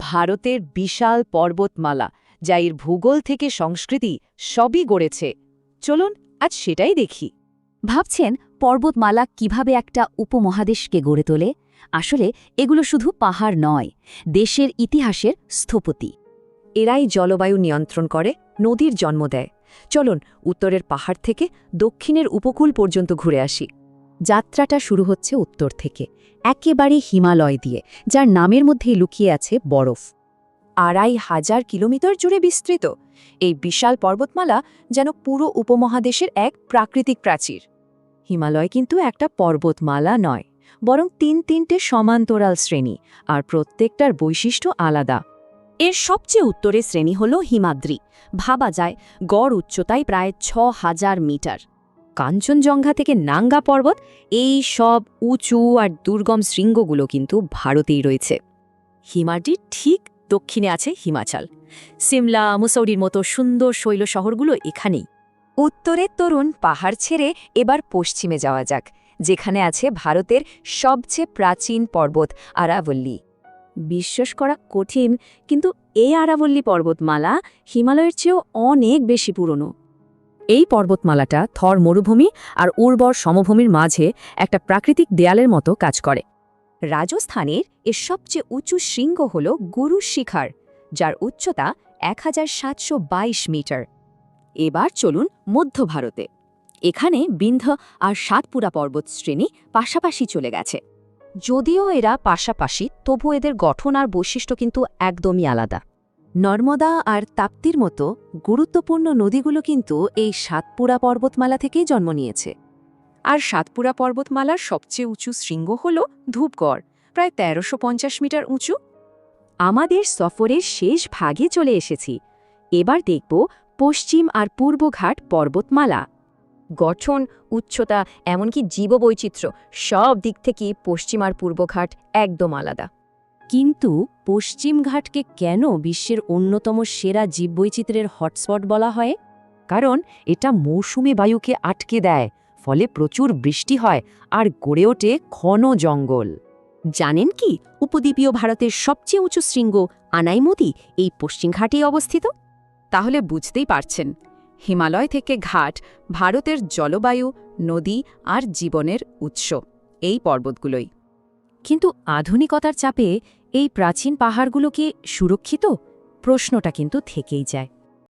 ভারতের বিশাল পর্বতমালা, যা এর ভূগোল থেকে সংস্কৃতি সবই গড়েছে। চলুন আজ সেটাই দেখি। ভাবছেন পর্বতমালা কিভাবে একটা উপমহাদেশকে গড়ে তোলে? আসলে এগুলো শুধু পাহাড় নয়, দেশের ইতিহাসের স্থপতি। এরাই জলবায়ু নিয়ন্ত্রণ করে, নদীর জন্ম দেয়। চলুন উত্তরের পাহাড় থেকে দক্ষিণের উপকূল পর্যন্ত ঘুরে আসি। যাত্রাটা শুরু হচ্ছে উত্তর থেকে, একেবারে হিমালয় দিয়ে, যার নামের মধ্যেই লুকিয়ে আছে বরফ। ২,৫০০ কিলোমিটার জুড়ে বিস্তৃত এই বিশাল পর্বতমালা যেন পুরো উপমহাদেশের এক প্রাকৃতিক প্রাচীর। হিমালয় কিন্তু একটা পর্বতমালা নয়, বরং তিনটে সমান্তরাল শ্রেণী, আর প্রত্যেকটার বৈশিষ্ট্য আলাদা। এর সবচেয়ে উত্তরের শ্রেণী হল হিমাদ্রি। ভাবা যায় গড় উচ্চতায় প্রায় ৬,০০০ মিটার। কাঞ্চনজঙ্ঘা থেকে নাঙ্গা পর্বত, এই সব উঁচু আর দুর্গম শৃঙ্গগুলো কিন্তু ভারতেই রয়েছে। হিমাদ্রির ঠিক দক্ষিণে আছে হিমাচল, সিমলা, মুসৌরির মতো সুন্দর শৈল শহরগুলো এখানেই। উত্তরের তরুণ পাহাড় ছেড়ে এবার পশ্চিমে যাওয়া যাক, যেখানে আছে ভারতের সবচেয়ে প্রাচীন পর্বত আরাবল্লী। বিশ্বাস করা কঠিন, কিন্তু এই আরাবল্লী পর্বতমালা হিমালয়ের চেয়েও অনেক বেশি পুরনো। এই পর্বতমালাটা থর মরুভূমি আর উর্বর সমভূমির মাঝে একটা প্রাকৃতিক দেয়ালের মতো কাজ করে। রাজস্থানের এর সবচেয়ে উঁচু শৃঙ্গ হল গুরু শিখর, যার উচ্চতা ১,৭২২ মিটার। এবার চলুন মধ্য ভারতে। এখানে বিন্ধ্য আর সাতপুরা পর্বতশ্রেণী পাশাপাশি চলে গেছে। যদিও এরা পাশাপাশি, তবু এদের গঠন আর বৈশিষ্ট্য কিন্তু একদমই আলাদা। নর্মদা আর তাপ্তির মতো গুরুত্বপূর্ণ নদীগুলো কিন্তু এই সাতপুরা পর্বতমালা থেকেই জন্ম নিয়েছে। আর সাতপুরা পর্বতমালার সবচেয়ে উঁচু শৃঙ্গ হল ধূপগড়, প্রায় ১৩৫০ মিটার উঁচু। আমাদের সফরের শেষ ভাগে চলে এসেছি। এবার দেখব পশ্চিম আর পূর্বঘাট পর্বতমালা। গঠন, উচ্চতা, এমনকি জীববৈচিত্র্য সব দিক থেকেই পশ্চিম আর পূর্বঘাট একদম আলাদা। কিন্তু পশ্চিমঘাটকে কেন বিশ্বের অন্যতম সেরা জীববৈচিত্র্যের হটস্পট বলা হয়? কারণ এটা মৌসুমী বায়ুকে আটকে দেয়, ফলে প্রচুর বৃষ্টি হয় আর গড়ে ওঠে ঘন জঙ্গল। জানেন কি উপদ্বীপীয় ভারতের সবচেয়ে উঁচু শৃঙ্গ আনাইমতি এই পশ্চিমঘাটেই অবস্থিত? তাহলে বুঝতেই পারছেন, হিমালয় থেকে ঘাট ভারতের জলবায়ু, নদী আর জীবনের উৎস এই পর্বতগুলোই। কিন্তু আধুনিকতার চাপে এই প্রাচীন পাহাড়গুলো কি সুরক্ষিত? প্রশ্নটা কিন্তু থেকেই যায়।